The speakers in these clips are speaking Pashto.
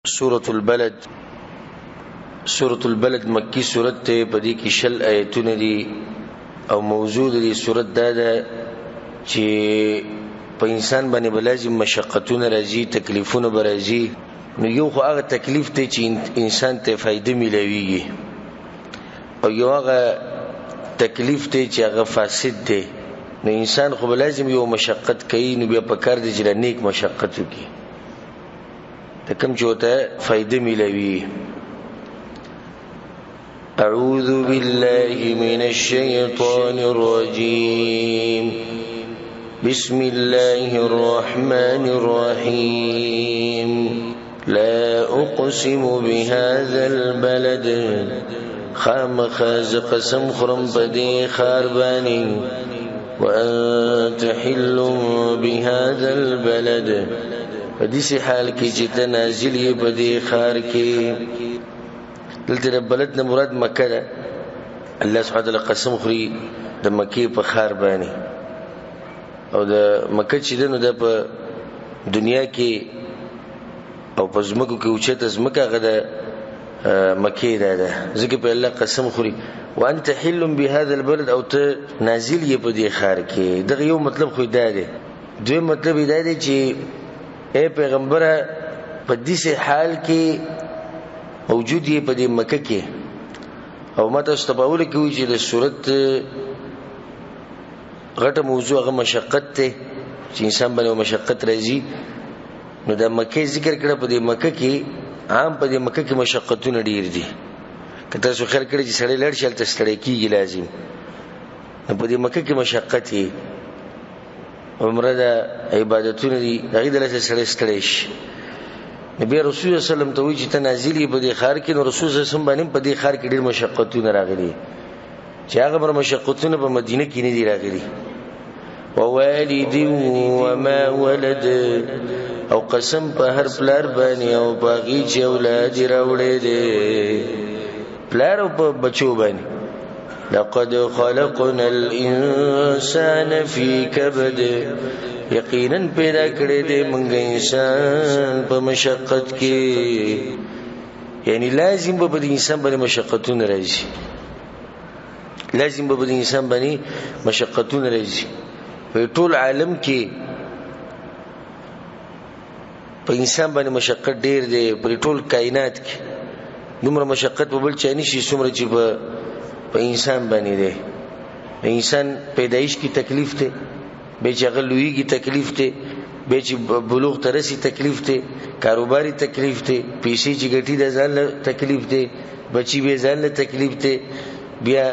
سورة البلد مکی سورت ته پدې کې شل آیتونه دي او موضوع دي سورت دا ده چې په انسان باندې بلازم مشقتونه راځي تکلیفونه راځي نو یو خو هغه تکلیف ته چې انسان ته فائدې ملويږي او یو هغه تکلیف ته چې هغه فاسد دی نو انسان خو بلازم یو مشقت کوي نو بیا په کار دي چې نیک مشقت وکړي ته کوم چې وته فائدې ملوي. أعوذ بالله من الشيطان الرجيم بسم الله الرحمن الرحيم لا أقسم بهذا البلد خامخاز قسم خرم بدي خارباني وأنت حل بهذا البلد فديسي حال کی جتا نازلی بدي خار کی دلته بلد نه مراد مکه ده. الله سبحانه وتعالى قسم خوري د مکه په خار باندې او د مکه چې دنو د په دنیا کې او په زمکو کې اوچته زمکه غده مکه ده ځکه په الله قسم خوري وانت حل بهذا البلد او ته نازل یې په دې خار کې دغه یو مطلب خو دا دی. دوی مطلب دا دی چې اے پیغمبره په دې حال کې موجود یې په دې مکه کې او ماته استباول کوي چې د صورت غټه موضوع هغه مشقت ته چې انسان باندې مشقت راځي نو د مکه ذکر کړه په دې مکه کې عام په دې مکه کې مشقتونه ډیر دي کته څو خیر کړي چې سړی لړ شل تستړی کیږي لازم نو په دې مکه کې مشقت یې عمره د عبادتونه دي هغه د لاسه سړی ستړی شي. نبی رسول الله صلی الله علیه وسلم ته وی چې تنازلی په دې خار کې نو رسول الله صلی الله علیه وسلم باندې په دې خار کې ډېر مشقتونه راغلي چې هغه بر مشقتونه په مدینه کې نه دي راغلي. ووالد وما ولد او قسم په هر پلار باندې او باغی چې اولاد راوړي دي پلار او په بچو باندې لقد خلقنا الانسان في كبد یقینا پیدا کړی دی موږ انسان په مشقت کې یعنی لازم به د انسان باندې مشقتونه راځي لازم به د انسان باندې مشقتونه راځي په ټول عالم کې په انسان باندې مشقت ډیر دی په ټول کائنات کې دومره مشقت په بل چا نشي څومره چې په انسان باندې دی. انسان پیدایش کی تکلیف ته به چې غلویږي تکلیف ته به چې بلوغ ترسي تکلیف ته کاروباري تکلیف ته پیسې چې ګټي د ځان تکلیف ته بچي به ځان تکلیف ته بیا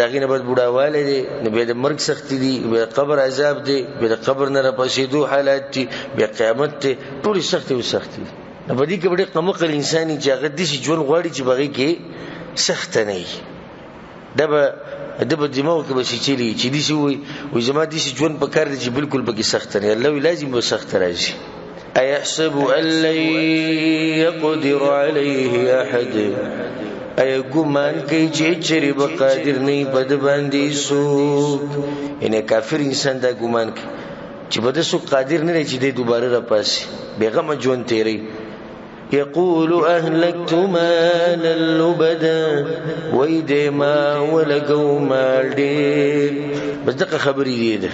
داغه نه بعد بوډاواله دي نو به د مرګ سختي دي به قبر عذاب دي به د قبر نه راپسېدو حالات دي بیا قیامت ته ټول سختي او سختي نو په دې کې ډېر قمقل انساني چې هغه د شي ژوند غواړي چې بغي کې سخت نه وي دبا دماغ کې به چيلي چې دي شي وي زما دي شي ژوند په کار دي چې بالکل بګي سخت نه الله لازم به سخت راځي. ايحسب ان لن يقدر عليه احد اي ګمان کوي چې چری به قادر نه بد باندې سو ان کافر انسان دا ګمان کوي چې بده سو قادر نه چې دې دوباره را پاسي بیغه ژوند تیری. يقول أهلكت مالا لبدا ويدي ما ولقوا مال دير بس دقه خبري دي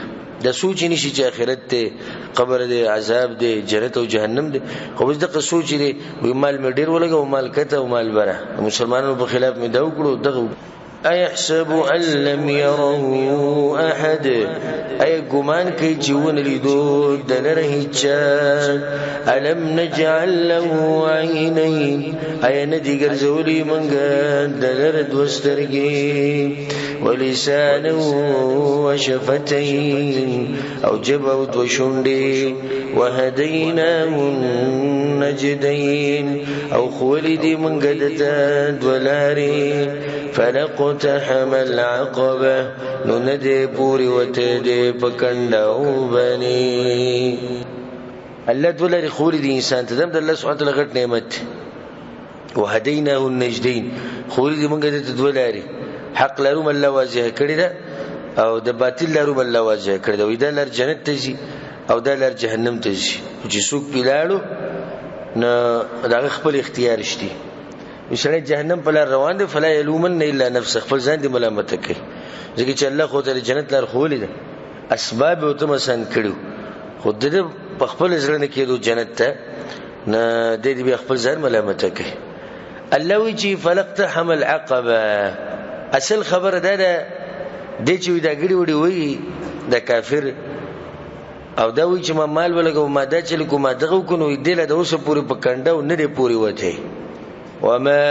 ده سوچ نشي چې آخرت ته قبر دي عذاب دي جنت او جهنم دي خو بس دقه سوچ دي وي مال مې ډیر ولګو مال کته او مال بره مسلمانانو په خلاف مې دا وکړو دغه. ايحسب ان لم يره احد اي ګمان کوي چې ونلیدو د لره هیڅ الم نجعل له عينين اي ندي ګرځولي منګه د لره دوسترګي ولسانا وشفتين او جبه وشوندي وهديناه النجدين او خولدي منګه د دولاري فلقتحم العقبه نندي پوری وته دې پکنداو بني الله دولاري خولد انسان ته د الله سبحانه وتعالى غټ نعمت وهديناه النجدين خولد منګه د دولاري حق لرو الله واضح کړی دا او د باطل لرو الله واضح کړی دا وې د لار جنت ته شي او د لار جهنم ته شي چې څوک پیلاړو نه دا خپل اختیار شتي وسره جهنم په لار روان دي فلا یلومن الا نفسه خپل ځان دې ملامت کوي ځکه چې الله خو ته جنت لار خولې ده اسباب او تم سن کړو خود دې په خپل ځل نه کېدو جنت ته نه دې خپل ځان ملامت کوي الله وی چې فلقت حمل عقبه اصل خبر ده دې چې دا ګړي وړي وي د کافر او دا وی چې ما مال ولګو ما دا چې کوم دغه کو نو دې له اوسه پوری پکنده او نه دې پوری وته وما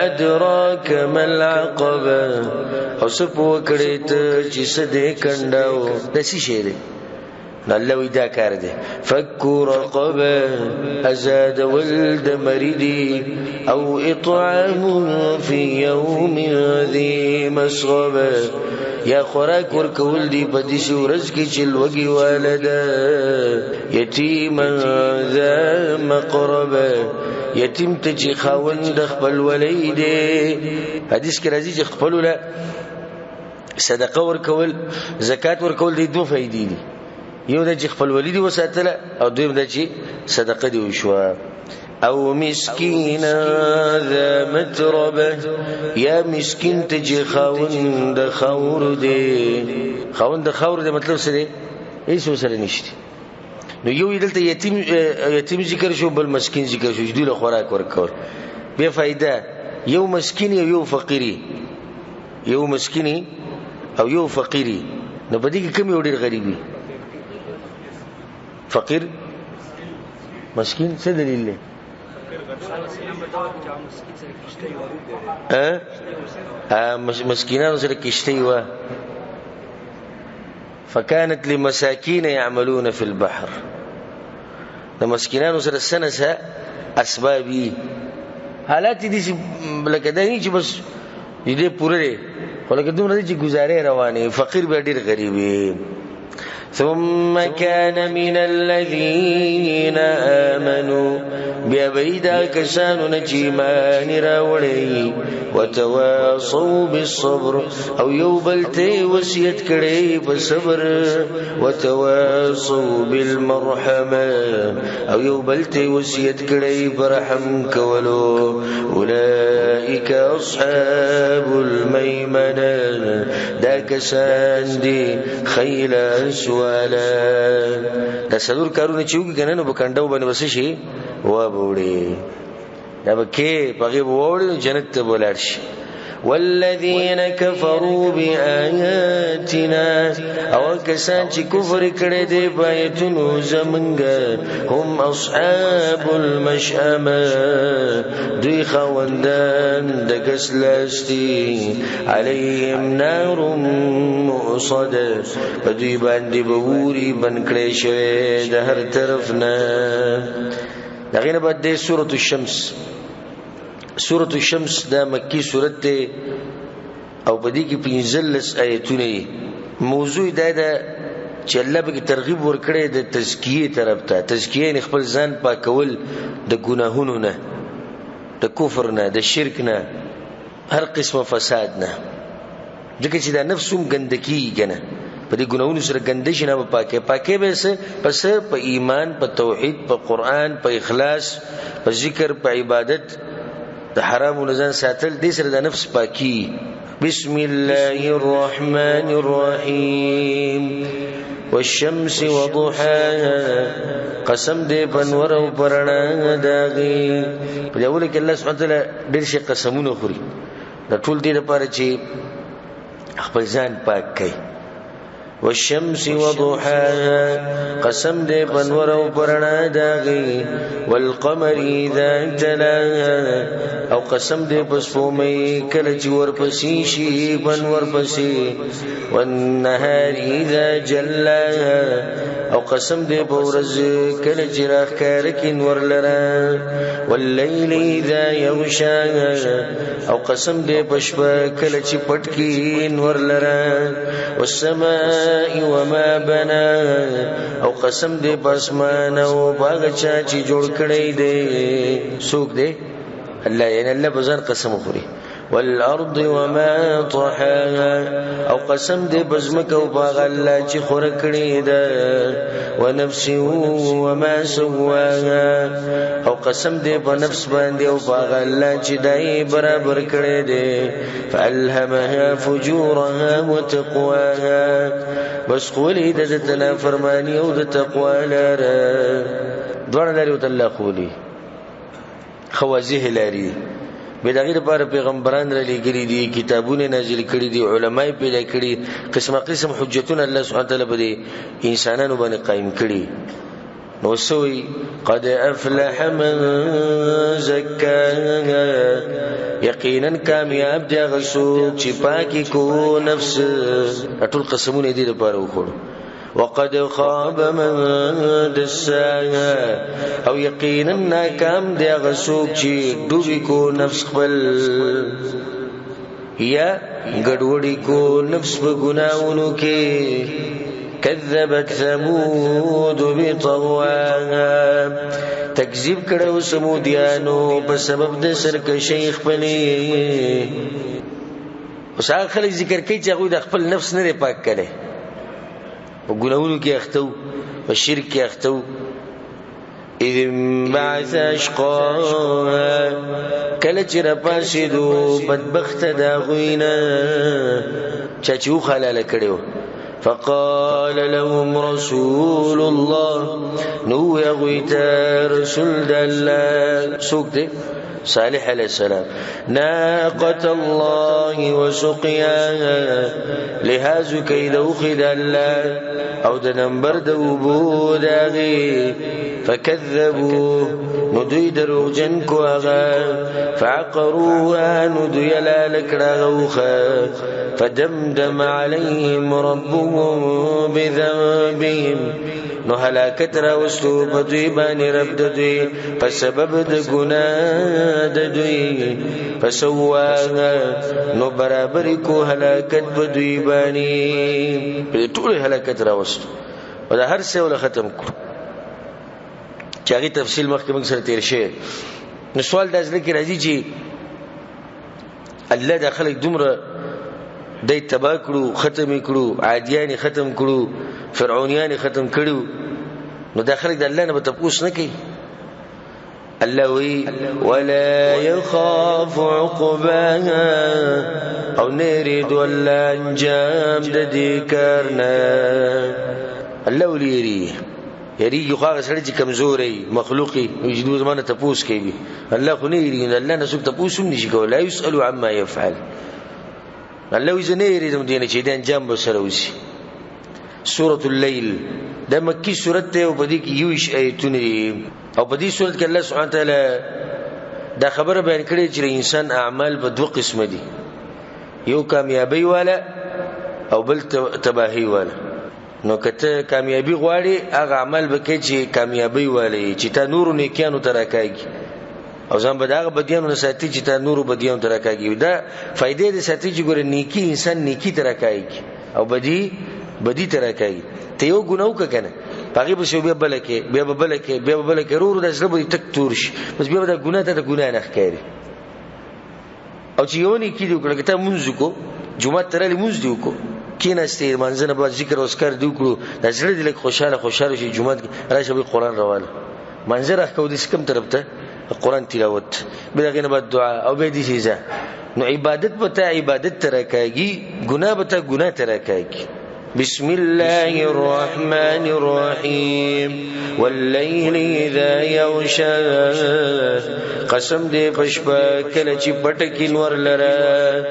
ادراك ما العقبه او سپو کړي ته چې سده کنداو د شي شي دې الله وی دا کار دې فك رقبه ازاد ولد مريدي او اطعام في يوم ذي مسغبه یا خوراک ورکول دی په دې ورځ کې چې لوګي والده یتیما ذا مقربه یتیم ته چې خاوند خپل ولید حدیث کې راځي چې خپل ولا صدقه ورکول زکات ورکول دي دوه فائدې دي یو د خپل ولید وساتله او دویم د چې صدقه دی وشوه او مسکین ذا متربه یا مسکین ته چې خاوند خور دی خاوند خور دی مطلب څه دی هیڅ سره نشته نو یو دلته یتیم ذکر شو بل مسکین ذکر شو دوی له خوراک ورکول به فائدہ یو مسکین یو فقیری یو مسکین او یو فقیری نو بدی کې کوم یو ډیر غریبي فقیر مسکین څه دلیل دی مسكينان سره کشتي و فكانت لمساكين يعملون في البحر د مسکینانو سره سنسه اسبابي حالات دي لکه دای چې بس دې پوره ولکه دومره چې گزارې روانه فقیر به ډیر غریبي ثم كان من الذين آمنوا بأبيدا كسانو نجيمان راولي وتواصوا بالصبر او يوبلتي وسيت كري بصبر وتواصوا بالمرحمة او يوبلتي وسيت كري برحم كولو أولئك أصحاب الميمنة دا كسان دي خيلا سوالا دا سلور کارونه چوکي کنه نو بکندو باندې وسه شي و بوړي دا بکې پغه ووړي جنت ته بولار شي والذين كفروا بآياتنا او کسان چې کفر کړي دي بایتونو زمنګ هم اصحاب المشأمه دوی خوندان د غسلستي عليهم نار مؤصده دوی باندې بوري بنکړې شوی د هر طرف نه دغه نه بعد د سورۃ الشمس سورۃ الشمس دا مکی سورۃ ده او بدی کې 15 آیتونه موضوع دا ده چې الله به ترغیب ورکړي د تزکیه طرف ته تزکیه خپل ځان پاکول د ګناهونو نه د کفر نه د شرک نه هر قسمه فساد نه ځکه چې دا نفسوم ګندکی کنه په دې ګناهونو سره ګندش نه پاکه به څه پس په ایمان په توحید په قران په اخلاص په ذکر په عبادت د حرام او نزان ساتل دې سره د نفس پاکي بسم الله الرحمن الرحیم والشمس وضحاها قسم دې بنور او پرنا داغي په اول کې الله سبحانه وتعالى ډېر شي قسمونه خوري د ټول دې لپاره چې خپل ځان پاک کړي والشمس وضحاها قسم دې بنور او پرنا داغي والقمر اذا تلاها او قسم دې پس پومې کله چې ورپسې شي بنور پسې والنهار اذا جلاها او قسم دې بورز کله چې راخکار کې نور لرا والليل اذا يغشاها او قسم دې پشپا کله چې پټ کې نور لرا والسماء وما بنا او قسم دې پسمان او باغ چا چې جوړ کړی دې سوق دې الله یعنی الله بزن قسم خوري والارض وما طحاها او قسم دې بزمک او باغ الله چې خور کړی ده ونفس وما سواها او قسم دې په نفس باندې او باغ الله چې دای برابر کړی ده فالهمها فجورها وتقواها بس قولي د تنا فرمانی او د تقوا لاره دوړ لري او الله قولي خوازه لري به دغه لپاره پیغمبران را لګري دي کتابونه نازل کړي دي علماي پیدا کړي قسمه قسم حجتونه الله سبحانه تعالی به انسانانو باندې قائم کړي نو سوي قد افلح من زكاها یقینا کامیاب دی هغه څوک چې پاکي کو نفس ټول قسمونه دي لپاره وکړو وقد خاب من دساها او یقینا ناکام دی هغه څوک چې ډوبي کو نفس خپل یا ګډوډي کو نفس په ګناونو کې كذبت ثمود بطغواها تکذیب کړو سمودیانو په سبب د سرکشي خپلې اوس هغه خلک ذکر کوي چې هغه د خپل نفس نه پاک کړي په ګناونو کې اختو په شرک کې اختو اذ بعث اشقاها کله چې را پاسېدو بدبخت دا غوینه چاچو خلاله کړو فقال لهم رسول الله نو يغويت رسول الله سوكت صالح عليه السلام ناقة الله وسقياها لهذا كيدو خد الله او دنبر دوبو داغي فكذبوه ندوي دروجن كواغا فعقروها ندوي لالك راغوخا فدمدم عليهم ربهم بذنبهم نو هلاکت را وستو بدوی بانی رب ددوی فسبب د گناه ددوی فسواها نو برابر کو هلاکت بدوی بانی ټول هلاکت را وستو او دا هر څه ول ختم کړ چاغي تفصیل مخکې موږ سره تیر شي نو سوال د ځل کې راځي چې الله د خلق دومره دای تبا کړو ختم کړو عادیان ختم کړو فرعونیان ختم کړو نو داخله د الله نه به تاسو نه کوي الله وی ولا يخاف عقباها او نريد ولا انجام د دې کارنا الله وليري یریږي خو سره چې کمزوري مخلوقي وجدو زمانه تاسو کوي الله خو نه یریږي الله نه څوک تاسو نشي کولای لا يسأل عما يفعل الله وزنه یریدم دینه چې د انجام به سره وسی سورة الليل دا مکی سورت ته او په دې کې یوش آیتونه او په دې سورت کې الله سبحانه تعالی دا خبره بیان کړې چې انسان اعمال په دوه قسم دي یو کامیابی والا او بل تباہی والا نو کته کامیابی غواړي هغه عمل وکړي چې کامیابی والی چې تا نور نیکانو ترکایږي او ځان به دا بدیانو نه ساتي چې تا نور بدیانو ترکایږي دا فائدې دې ساتي چې ګوره نیکی انسان نیکی ترکایږي او بدی ترکایږي ته یو ګناو کنه پاګې به شو بیا بلکې ورور د زړه به تک تور شي بس بیا دا ګناه ته ګناه نه ښکاري او چې یو نیکی دی وکړه ته مونږ کو جمعه ترلې مونږ دی کو کیناسته منځنه به ذکر او اسکار دی کړو د زړه دې خوشاله شي جمعه راشه به قران راواله منظر اخو دې سکم طرف ته قران تلاوت بلغه نه بعد دعا او به دې شي نو عبادت به ته عبادت ترکایږي ګناه به ته ګناه ترکایږي بسم الله الرحمن الرحيم والليل إذا يغشى قسم دې پشپا کله چې پټکی نور لره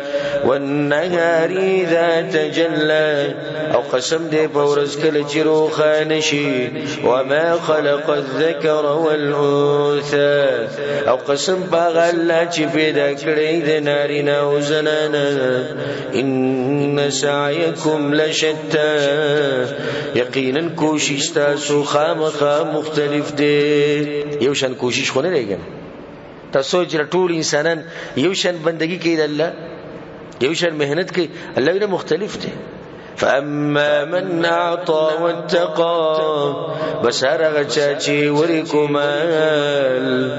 والنهار إذا تجلى او قسم دې په ورځ کله چې روخانه شي وما خلق الذكر والأنثى او قسم په الله چې پیدا کړی د نارینه او زنانه ان سعيكم لشتى یقینا کوشش تاسو خامخا مختلف دي یو شان کوشش خو نه لګم تاسو چې ټول انسانان یو شان بندگی کوي د الله یو شان مهنت کوي الله یې مختلف دي فاما من اعطى واتقى بس هرغه چاچی ورکو مال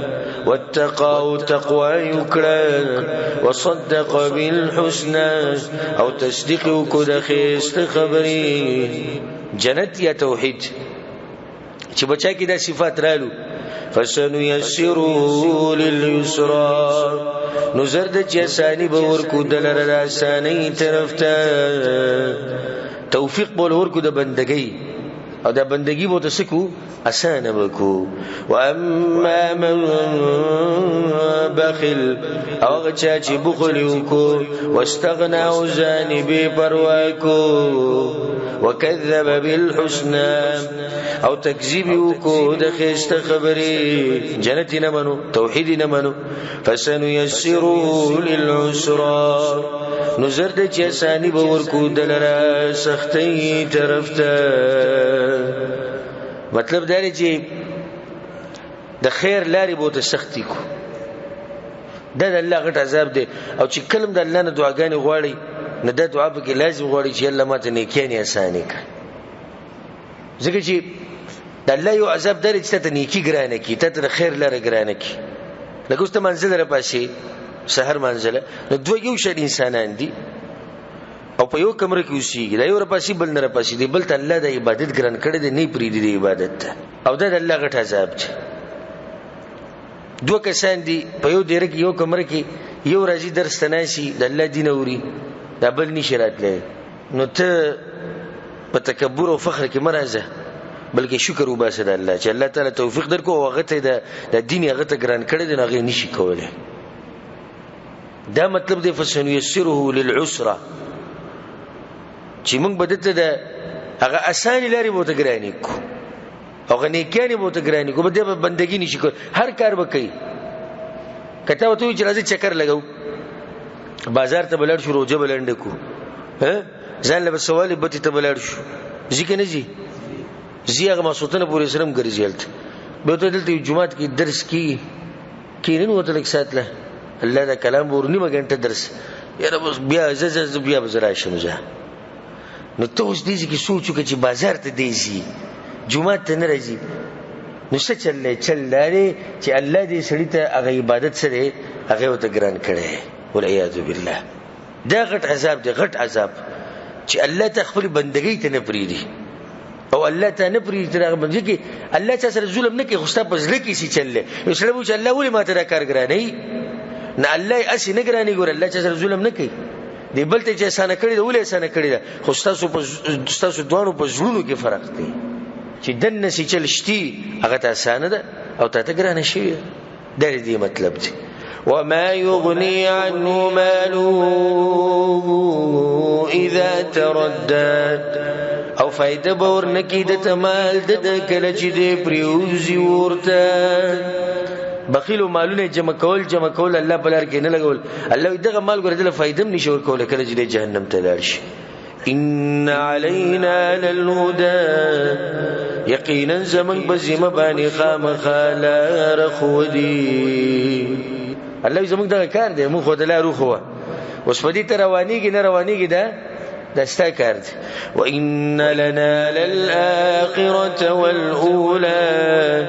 واتقى تقوى وکړه وصدق بالحسنى او تصدیق وکړه د خیست خبري جنت یا توحید چې بچا کې دا صفات رالو فسنيسره لليسرى نظر د جسانی به ورکو دلر د اسانی طرف ته توفیق بول ورکو د بندګۍ او د بندګۍ بو تسکو اسانه وکو واما من بخل او چا چې بخل وکو واستغنى وزاني بے پروا کو وكذب بالحسنى او تکذیب وکو د خسته خبري جنت نه منو توحید نه منو فسنيسره للعسرى نظر د چسانی به ورکو دلرا سختي طرف ته مطلب دا دی چې د خیر لاري بوت سختی کو دا د الله غټ عذاب دی او چې کلم د الله نه دعاګانې غواړي نه د دعا په کې لازم غواړي چې الله ماته نیکیانه اسانه کړي ځکه چې د الله یو عذاب دی چې ته نیکی ګرانه کی ته خیر لاره ګرانه کی لکه اوس ته منزل را پاسي سحر منزله نو دوه یو شې انسانان دي او په یو کمره کې اوسېږي دا یو را پاسي بل نه را پاسي دی بل ته الله د عبادت ګران کړي دی نه پری دی عبادت او دا د الله غټ عذاب دی دوه کسان دي په یو ډیر کې یو کمره کې یو راځي درس تناسي د الله دین اوري دا بل نشي راتله نو ته په تکبر او فخر کې مرزه بلکې شکر وباسه د الله چې الله تعالی توفیق درکو او هغه ته د دین هغه ته ګران کړي دی هغه نشي کولای دا مطلب دی فسنيسره للعسرى چې موږ بدته د هغه اساني لري بوته ګرانی کو هغه نیکانی بوته ګرانی کو بده بندګی نشي کو هر کار وکي کته وته چې راځي چکر لګاو بازار ته بلړ شو روزه بلند کو ځان له سوال به ته بلړ شو ځکه نه جی زیغه مسوتنه پورې سرم ګرځیلت به ته دلته جمعات کې درس کی کینن وته لک ساتله الله دا کلام ورنی مګنټه درس یاره بس بیا ز بیا بزرا شمزه نو ته اوس دې کې سوچو چې بازار ته دیږي جمعه ته نه راځي نو څه چللې چې الله دې سړی ته هغه عبادت سره هغه وته ګران کړي والعیاذ بالله دا غټ عذاب دی غټ عذاب چې الله ته خپل بندګۍ ته نه پریدي او الله ته نه پریدي تر باندې کې الله ته سره ظلم نه کوي خو ستاسو پزله کې شي چللې نو سره و چې الله ولې ماته دا کار ګراني نه الله اسی نه ګراني ګور الله چې سره ظلم نه کوي دی بل ته چې اسانه کړی دی ولې اسانه کړی دی خو تاسو دوانو په زړونو کې فرق دی چې دنه سي چلشتي هغه ته اسانه ده او ته ګرانه شي دا دې مطلب دی وما يغني عنه ماله اذا تردد او فائدہ باور نکی د تمال د کله چې دې پریوزي ورته بخیل مالونه جمع کول الله بلار کې نه لګول الله دغه مال ګره د فائدې نشي ور کول کله چې جهنم ته لاړ شي ان علينا للهدى یقینا زمن بزمه باندې خامخاله رخودي الله زموږ دا کار دی موږ خدای له روخه اوس په دې تر روانيږي نه روانيږي دا ستا کار دی وان لنا للآخرة والأولى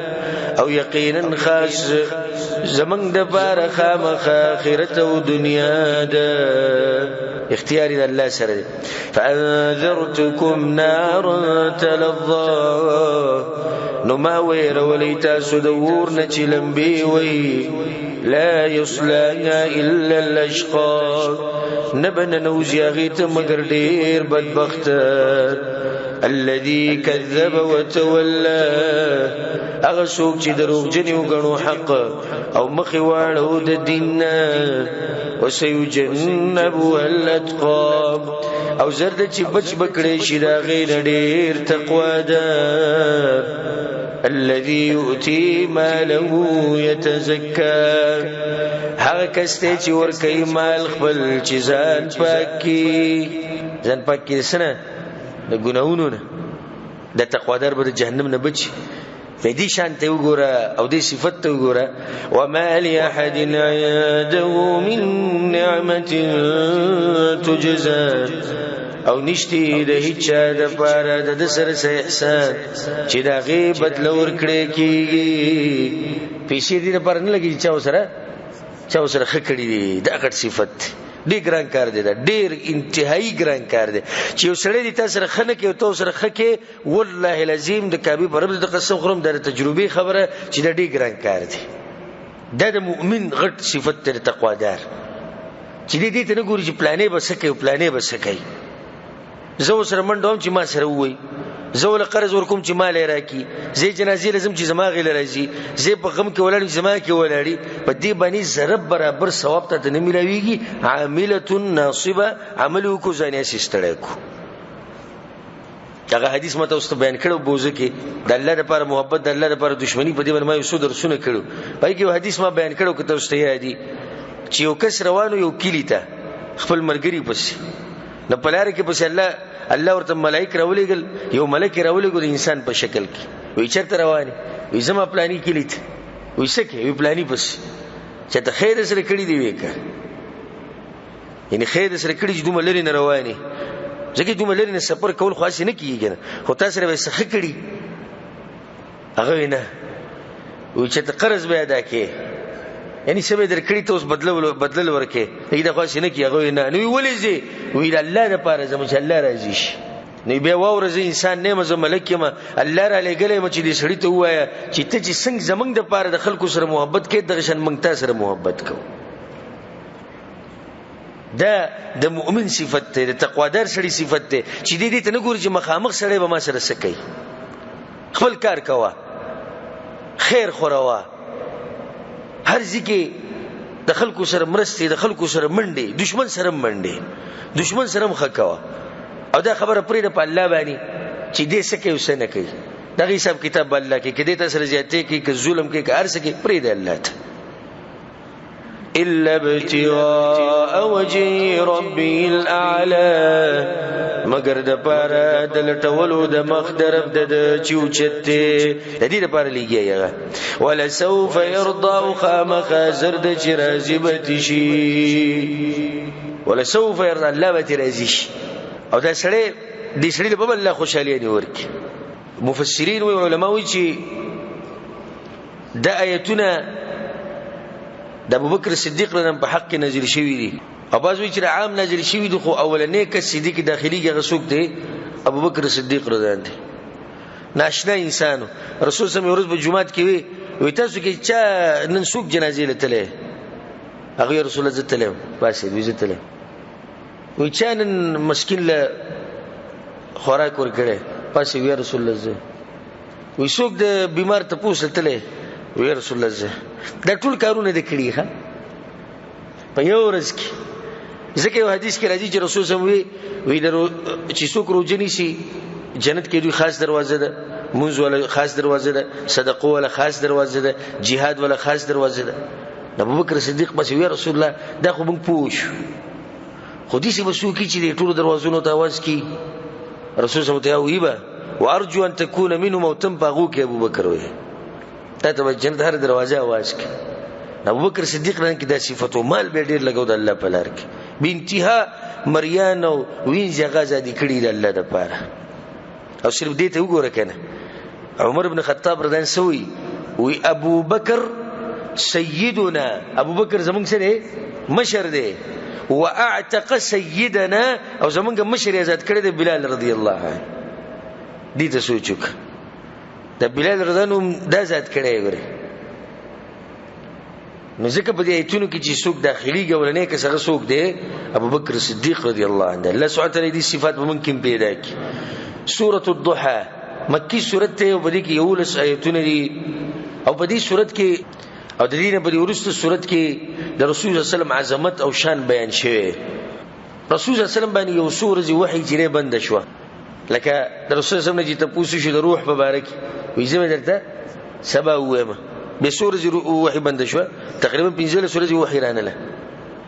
او یقینا خاص زمنګ د بار خامخ آخرت او دنیا ده اختیار د الله سره دی فانذرتكم نارا تلظى نو ما وير وليتا سدور نچلم بي وي لا يصلى الا الاشقى نبن نوزيغيت مگر ډیر بدبخت الذي كذب وتولى اغه څوک چې دروغ جنې وګڼو حق او مخې واړو د دین وسيجنب الاتقى او زرد چې بچ بکړې شي دا غیر ډیر تقوا ده الذي يؤتي ماله يتزكى هغه کسته چې ور کوي مال خپل چې ځان پاکي سنه د ګناونو نه د تقوادار به جهنم نه بچي فدي شان ته وګوره او دې صفت ته وګوره وما لأحد عنده من نعمة تجزى او نشتی د هیڅ چا د پاره د سره سه احسان چې دا غي بدل ورکړي کیږي پیسې دې پر نه لګي چا سره خکړي دي دا غټ صفت ډیر ګران کار دی دا ډیر انتهایی ګران کار دی چې یو سړی دې تاسو سره خنه کې او تاسو سره خکه والله العظیم د کعبه پر د قسم خورم د تجربه خبره چې دا ډیر ګران کار دی دا د مؤمن غټ صفت د تقوا دار چې دې ته نه ګوري چې پلانې بس کوي زه سره منډوم چې ما سره وای زه ول قرض ورکوم چې مال راکی زه جنازې لازم چې زما غل راځي زه په غم کې ولاړ زما کې ولاړی په دې باندې ضرب برابر ثواب ته نه ملويږي عامله ناصبه عملو کو ځانې سستړی کو هغه حدیث مته واست بیان کړو بوزه کې د الله لپاره محبت د الله لپاره دښمنی په دې باندې ما یو څو درسونه کړو پای کې حدیث ما بیان کړو که تاسو ته یادي چې یو کس روانو یو کلی ته خپل مرګري پسې نو پلار کې پسې الله ورته ملائک راولېګل یو ملک راولېګل انسان په شکل کې وی چرته رواني وی زما پلاني کلی ته وی سکه وی پلاني پسې چې ته خیر سره کړی دی وکړه یعنی خیر سره کړی چې دومره لري نه رواني ځکه دومره لري نه سفر کول خاص نه کیږي خو تاسو سره وسخه کړی هغه نه وی چې ته قرض به ادا کې یعنی سبه درکړی ته اوس بدلل ورکه دا خاص نه کیږي هغه نه نو ولې زی وی الله د پاره زموږ الله راضي شي نو به وورځ انسان نه مزه ملک ما الله را لګلې مچ دې سړی ته وایا چې ته چې څنګه زمنګ د پاره د خلکو سره محبت کې د غشن منګ تاسو سره محبت کو دا د مؤمن صفت ته د تقوادار سړي صفت ته چې دې ته نه ګوري چې مخامخ سړی به ما سره سکی خپل کار کوا خیر خوروا هر ځکه د خلکو سره مرستې د خلکو سره منډې دشمن سره منډې دشمن سره مخ کوا او دا خبره پرې د الله باندې چې دې سکه وسنه کوي دا حساب کتاب الله کې کدی تاسو زیاتې کې ک ظلم کې ک ارسه کې پرې د الله ته الا ابتغاء وجه ربي الاعلى مگر د پاره د لټولو د مخ درب د چوچته د دې لپاره لګیږي ولا سوف يرضى خامخ زرد چرازبت شي ولا سوف يرضى الله به راضي شي او دا سړی د سړي په بل خوشالي نه ورکی مفسرین او علما وایي چې د آیتونه د ابوبکر صدیق رضی په حق نازل شوی دي او باز وی چې عام نازل شوی دي خو اولنې ک صدیق داخلي کې غسوک دی ابوبکر صدیق رضی الله عنه ناشنا انسانو رسول صلی الله علیه وسلم په جمعات کې وی تاسو کې چا نن څوک جنازې لته هغه رسول الله صلی الله علیه وسلم پاسه وی زته وی چا نن مسکین له خوراک ورکړي پاسه وی رسول الله وی څوک د بیمار ته پوښتل وی رسول الله دا ټول کارونه د کړي ها په یو ورځ کې ځکه یو حدیث کې راځي چې رسول صلی الله علیه وسلم وی درو چې څوک روزنی شي جنت کې دوی خاص دروازه ده منځ ولا خاص دروازه ده صدقه ولا خاص دروازه ده jihad ولا خاص دروازه ده ابوبکر صدیق پس وی رسول الله دا خو موږ پوښ خو دې څه وسو کې چې ټول دروازونو ته आवाज کی رسول صلی الله علیه وسلم ویبا وارجو ان تكون منهم او تم باغو کې ابوبکر وی ته جنت هر دروازه आवाज کی ابوبکر صدیق رن کې د صفاتو مال به ډیر لګاو د الله په لار کې به انتها مریان او وینځه غزا دي کړی د الله د پاره او صرف دې ته وګوره کنه عمر بن خطاب رضی الله عنه وی ابوبکر سیدنا ابوبکر زمونږ سره مشر دی واعتق سيدنا او زمونږ مشر آزاد کړی دی بلال رضی الله عنه دې ته سوچوک د بلال رضی الله عنه د آزاد کړی وره نو ځکه په دې ایتونو کې چې څوک داخلي ګولنې کې څنګه څوک دی ابوبکر صدیق رضی الله عنه الله سبحانه وتعالى دې صفات ممکن پیدا کی سورۃ الضحى مکی سورۃ ته په دې کې یو لس آیتونه دي او په دې سورۃ کې او د دې نه په دې ورسته سورۃ کې د رسول الله صلی الله علیه وسلم عظمت او شان بیان شوی رسول الله صلی الله علیه وسلم باندې یو سورۃ وحی جری بند شو لکه د رسول الله صلی الله علیه وسلم چې تاسو شو د روح مبارک وې زموږ درته سبا وېما به سورۃ وحی بند شو تقریبا 15 سورۃ وحی رانه له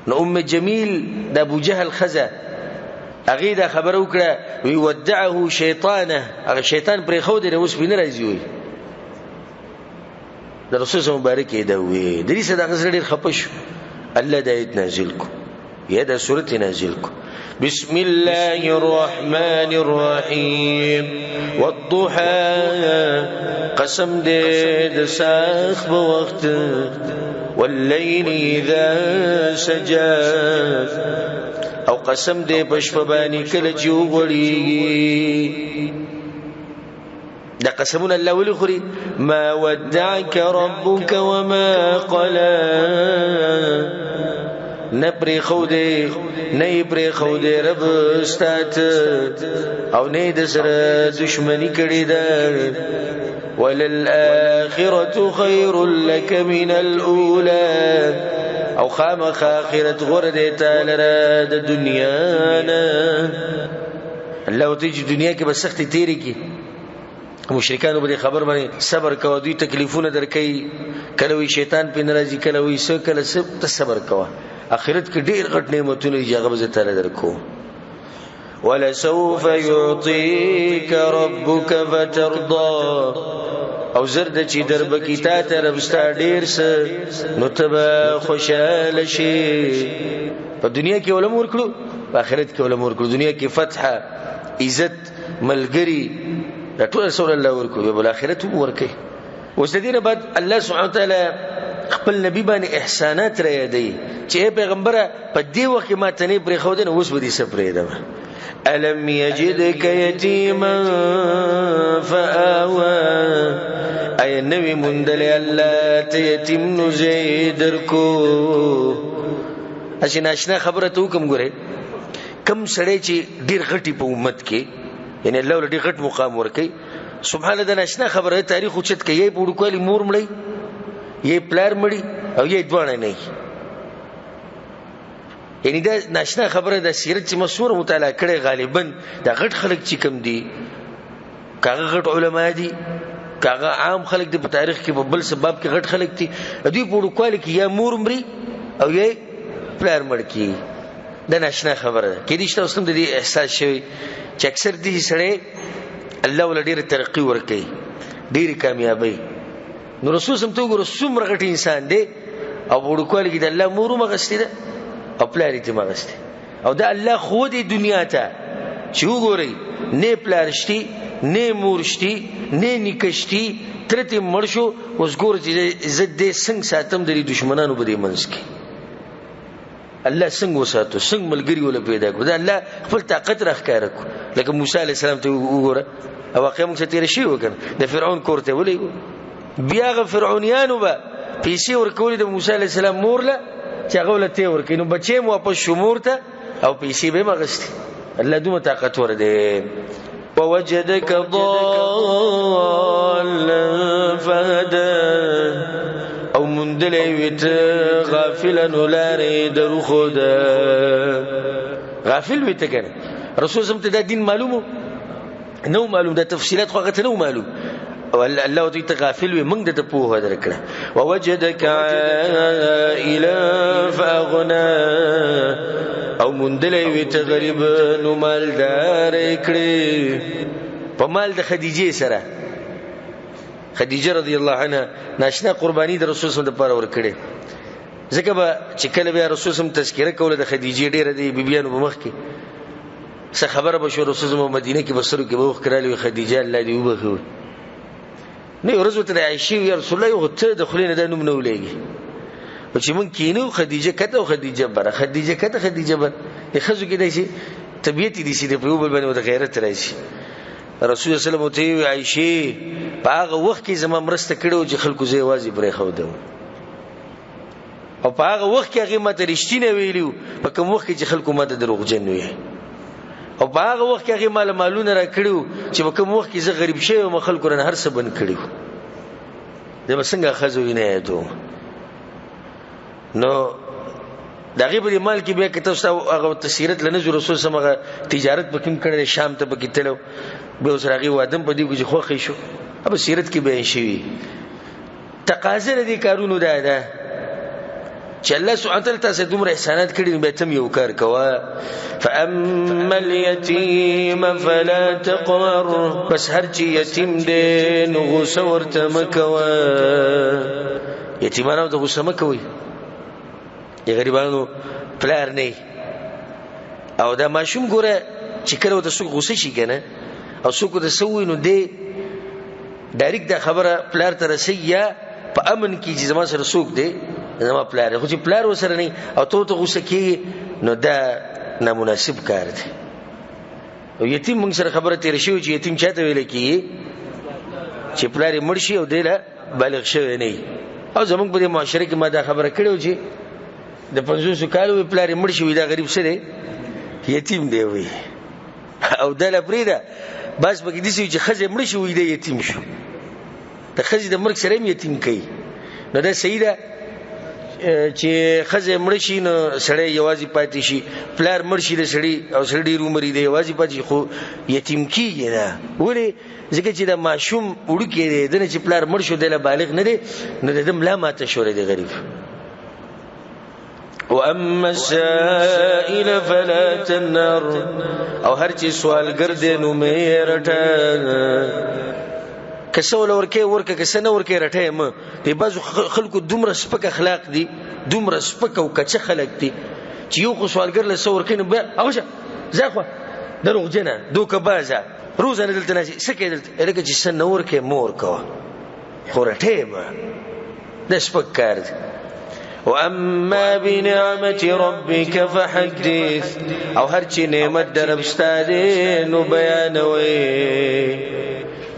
نو ام جمیل د ابو جهل خزه اغه دا خبر وکړه وی ودعه شیطانه هغه شیطان پر خو دې اوس بینه راځي وي د رسول الله مبارک دا وی د دې صدقه سره ډیر خپش الله د ایت نازل کو یا دا سورت نازل کو بسم الله الرحمن الرحیم والضحى قسم دے د ساخ بوقت والليل اذا سجى او قسم دے پشپبانی کل چیو غړیږي دا قسمون الله ولي خوري ما ودعك ربك وما قلى نپری خوده نه پری خوده رب استاد او نه د سره دشمنی کړی ده وللآخرة خير لك من الأولى او خامخ آخرت غرده تالرا د دنیا نه الله تیجی دنیا کې بس سخت تیری کی مشرکانو به خبر باندې صبر کوه دوی تکلیفونه درکې کله وی شیطان په ناراضي کله وی سو کله سب ته صبر کوه اخرت کې ډیر غټ نعمتونه یې هغه به تعالی درکو ولسوف يعطيك ربك فترضى او زرد چې درب کی تا طرف ستا ډیر س نو تبا خوشاله شي په دنیا کې علم ورکړو په آخرت کې علم ورکړو دنیا کې فتح عزت ملګری دا ټول رسول الله ورکړو په آخرت هم ورکړي اوس د دې بعد الله سبحانه وتعالى خپل نبی باندې احسانات را یادي چې پیغمبره په دې وخت کې ما تنه پرې خو دې اوس به دې سپرې ده الم یجدک یتیما فآوى ای نبی مندل الله ته یتیم نو زیدر کو اسی ناشنا خبره ته کوم ګره کم سړی چې ډیر غټي په امت کې یعنی الله ولې غټ مقام ورکي سبحان الله د ناشنا خبره تاریخ اوچت کې یې پوډ کولی مور مړی یې پلار مړی او یې دوانه نه یعنی دا ناشنا خبره د سیرت چې مشهور مطالعه کړي غالبا دا غټ خلک چې کم دي کاغه غټ علما دي کاغه عام خلک د تاریخ کې په بل سبب کې غټ خلک دي دوی پوډ کولی کې یا مور مړی او یې پلار مړ کی دا ناشنا خبره ده کې دې شته اوسم د دې احساس شوی چې اکثر دې سره الله ول ډیر ترقی ورکي ډیر کامیابی نو رسول سم ته ګور څومره غټ انسان دی او وړکول کې د الله مورو مغستی ده او پلاری ته مغستی او دا الله خو دې دنیا ته چې وګوري نه پلارشتي نه مورشتي نه نکشتي ترته مرشو اوس ګور چې عزت دې څنګه ساتم د دشمنانو په دې منځ کې الله څنګه وساتو څنګه ملګری ول پیدا کړ دا الله خپل طاقت راخاره کو لکه موسی عليه السلام ته وګوره او واقعا موږ تیر شي وکړ د فرعون کوړته ولې بیا غ فرعونیانو به پیسې ورکول د موسی عليه السلام مورله چې هغه ولته ورکینو بچي مو په شمورته او پیسې به مغستي الله دومره طاقت ور دي ووجدك ضالا فهدى او مندلې ویت غافلا ولارې درو خدا غافل ویت کنه رسول سم ته دا دین معلومو نو معلوم دا تفصيلات خو غته نو معلوم او الله دې ته غافل وي موږ د په هو درکړه ووجدك عائلا فاغنى او مندلې ویت غریب نو مالدار کړي په مال د خدیجه سره خدیجه رضی الله عنها ناشنا قربانی د رسول صلی الله علیه وسلم لپاره ورکړي ځکه به چې کله بیا رسول صلی الله علیه وسلم تذکرہ کوله د خدیجه ډیره دی بیبیانو په مخ کې څه خبره به شو رسول صلی الله علیه وسلم مدینه کې بسرو کې به وکړالي خدیجه الله دې وبخو نه ورځ ته عائشه یا رسول الله یو ته دخلینه د نوم نه ولېږي او چې مونږ کینو خدیجه کته او خدیجه بره خدیجه کته خدیجه بره د خزو کې دای شي طبيعت دي سي د په بل باندې د غیرت راشي رسول الله صلی الله علیه وسلم ته عائشه په هغه وخت کې زما مرسته کړو چې خلکو زې واځي برې خو ده او په هغه وخت کې هغه ماته رښتینه ویلو په کوم وخت کې چې خلکو ماته دروغجن وي او په هغه وخت کې هغه مالونه را کړو چې په کوم وخت کې زه غریب شوی او خلکو رن هر څه بند کړو د مسنګه خزو نه یادو نو دغه په مال کې بیا کته هغه تسیرت لنه رسول سمغه تجارت پکې کړل شام ته پکې تلو به اوس راغي وادم په دې کې خوخې شو اب سیرت کې به شي تقاضا دې کارونو ده چې الله سبحانه وتعالى تاسو دومره احسانات کړی به تم یو کار کوا فاما اليتيم فلا تقهر بس هر چی یتیم دې نو غوسه ورته مکوا یتیمانو ته غوسه مکوي ی غریبانو پلار نه او دا ماشوم ګوره چې کله د څوک غوسه شي کنه او څوک د سوي نو دی ډایرکټ دا خبره پلار ته رسي یا په امن کې چې زما سره څوک دی زما پلار خو چې پلار وسره نه او ته غوسه کی نو دا نامناسب کار دی او یتیم موږ سره خبره تیر شي چې یتیم چاته ویل کی چې پلار مړ شي او دیله بالغ شوی نه او زمونږ په معاشره کې ما دا خبره کړو چې د 500 کالو پلار مړ شي دا غریب څه دی یتیم دی وی او دله پریدا بس بګی دي چې خزه مړ شي وی دی یتیم شو د خزه د مرګ سره یتیم کوي نو دا سیده چې خزه مړ شي نو سړی یوازې پاتې شي پلار مړ شي د سړی او سړی رومري دی یوازې پاتې خو یتیم کیږي نه ولی ځکه چې د ماشوم وړوکی دی دنه چې پلار مړ شو د بالغ نه دی نو د ملا ماته شوړې دی غریب واما السائل فلا تنهر او هر چې سوالګر دی نو مې رټه کسول ورکه کسنه ورکه رټه م دی بعض خلکو دومره سپک اخلاق دي دومره سپک او کچه خلک دي چې یو خو سوالګر له سور کینې به اوشه ځخه دروغ جنه دوک بازه روزانه دلته نشي سکه دلته لکه چې سن ورکه مور کو خو رټه م د سپک کار دي واما بنعمه ربك فحدث او هر چې نعمت دربستاده نو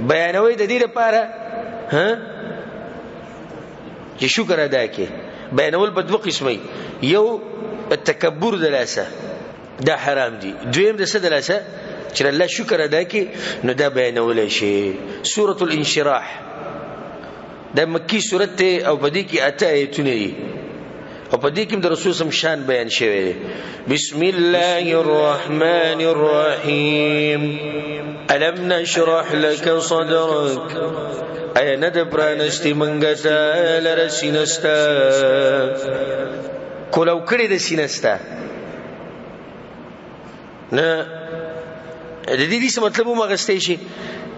بیانوي د دې لپاره ها چې شکر ادا کړي بیانول په دوه قسمه یو التکبر دلاسه دا حرام دي دویم د څه دلاسه چې الله شکر ادا کړي نو دا بیانول شي سوره الانشراح د مکی سورته او په دې کې اته آیتونه دي او په دې کې د رسول سم شان بیان شوی دی بسم الله الرحمن الرحیم الم نشرح لك صدرك اي ند پرانستی منګتا لرسینستا کولو کړي د سینستا نه د دې څه مطلب مو غستې شي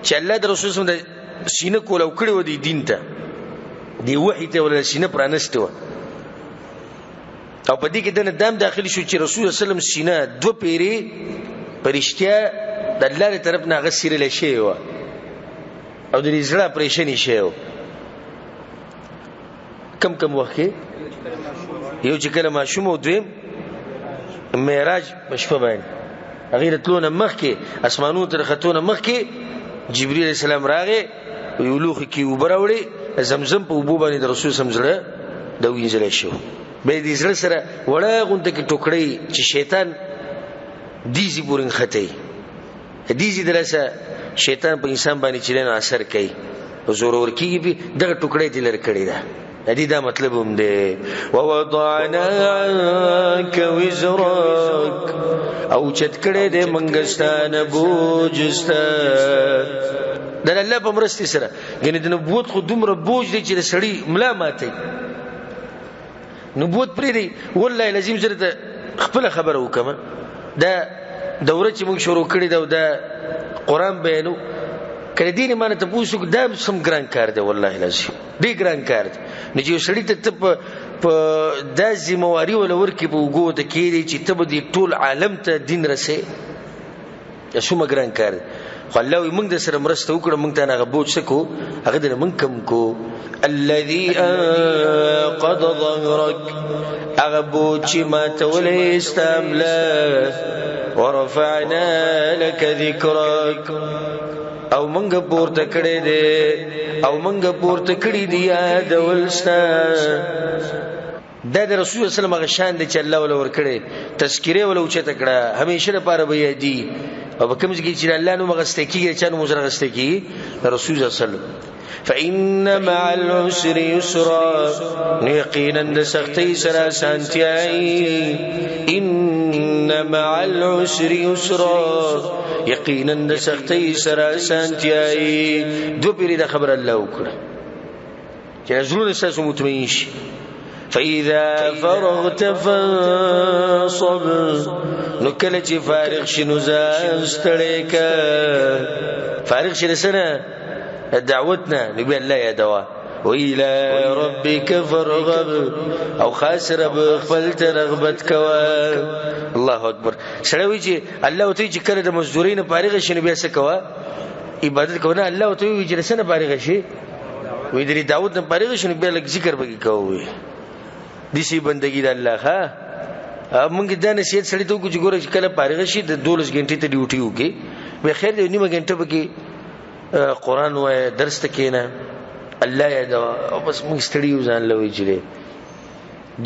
چې الله د رسول سم د سینه کولو کړي و دي دین ته دی وحی ته ول سینه پرانستو او په دې کې د دم داخلي شو چې رسول الله صلی الله علیه وسلم سینه دو پیری پرشتیا د الله له طرف نه غسیرل شي او د دې زړه پریشانی شي کم وخت یو چې کله ماشوم او دویم معراج مشفه باندې غیر تلونه مخ کې اسمانونو تر خطونه مخ کې جبرئیل علیہ السلام راغی ویلوخ کې وبراوړي زمزم په وبو باندې د رسول سمزله د وینځل شو به دې زړه سره وړه غونډه کې ټوکړی چې شیطان دیزي پورن خته دیزي درسه شیطان په انسان باندې چلنه اثر کوي او زور ورکیږي به دغه ټوکړی دلر کړی دا دې دا مطلب هم دی ووضعنا عنك وزرك او چت کړه دې منګستانه بوجستا د الله په مرستي سره غني د نبوت خو دومره بوج دی چې د سړی ملا ماته نبوت پرې دی والله لازم زره خپل خبره وکم دا دوره چې موږ شروع کړې دا د قران بیانو کله دین مانه ته پوښتنه دا سم ګران کار دی والله لازم دی ګران کار دی نه چې سړی ته په د ذمہواری ولور کې په وګو ته کېږي چې ته به ټول عالم ته دین رسې یا شو مګران کار خو الله موږ د سره مرسته وکړه موږ ته هغه بوج سکو هغه د موږ کم کو الذي قد ظهرك هغه بوج چې ما ته ولې استعمله ورفعنا لك ذكرك او منګه پورته کړې دي او منګه پورته کړې دي یاد ولستا د رسول الله صلی الله علیه وسلم شان دي چې الله ول ور کړې تذکره ول او چته کړه همیشه لپاره به یادي او کوم ځای چې الله نو مغسته کیږي چې نو مزره غسته کیږي رسول الله صلی الله علیه وسلم فإن مع العسر يسرا يقينا د سختي سره سانتيای ان مع العسر يسرا یقینا د سختي سره سانتيای دو پیری د خبر الله وکړه چې زړه ساسو مطمئن شي فإذا فرغت فانصب نو کله چې فارغ شنو زاستړې کا فارغ شې سره دعوتنا نبي الله يا دوا وإلى ربك فارغب او خاص رب خپل ته رغبت کوا. الله اکبر. سره وی چې الله ته چې کړه د مزدورین فارغ شنه بیا څه کوا عبادت کوونه. الله ته وی چې سره فارغ شي وی درې داوود نه فارغ شنه بیا لږ ذکر بګی کوي دي شي بندگی د الله. ها مونږ دا نصیحت سړی ته کو چې ګوره چې کله فارغ شي د 12 غنټې ته ډیوټي وکي به خیر دی نیمه غنټه بګي قرآن وای درس ته کېنه الله یاد او بس موږ ستړي یو ځان لوي چې